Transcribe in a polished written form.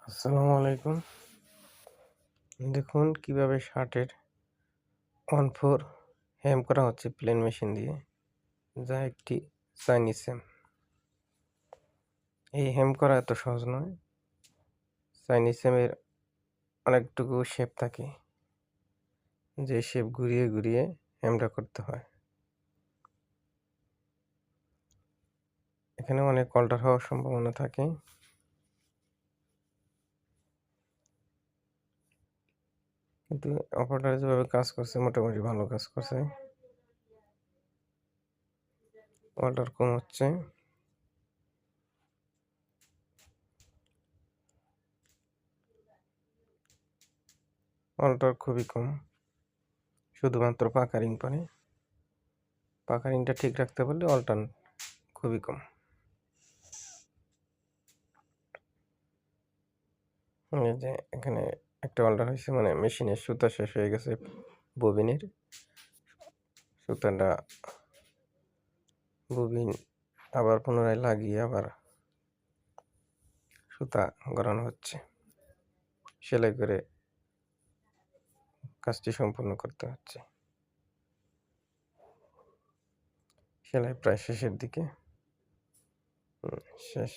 আসসালামু আলাইকুম। দেখুন কিভাবে শার্টের 1/4 হেম করা হচ্ছে প্লেন মেশিন দিয়ে, যা একটি চাইনিজ হেম। এই হেম করা এত সহজ নয়। চাইনিজ হেমের অনেকটুকু শেপ থাকে, যে শেপ ঘুরিয়ে ঘুরিয়ে হেমটা করতে হয়। এখানে অনেক অল্টার হওয়ার সম্ভাবনা থাকে। কিন্তু অপারেটর যেভাবে কাজ করছে মোটামুটি ভালো কাজ করছে। অল্টার কম হচ্ছে। অল্টার খুবই কম, শুধুমাত্র পাকা রিং পরে। পাকা রিংটা ঠিক রাখতে পারলে অল্টার খুবই কম। এই যে এখানে একটা অল্টার হয়েছে, মানে মেশিনের সুতা শেষ হয়ে গেছে ববিনের। সুতাটা ববিন আবার পুনরায় লাগিয়ে আবার সুতা গড়ানো হচ্ছে। সেলাই করে কাজটি সম্পূর্ণ করতে হচ্ছে। সেলাই প্রায় শেষের দিকে। শেষ।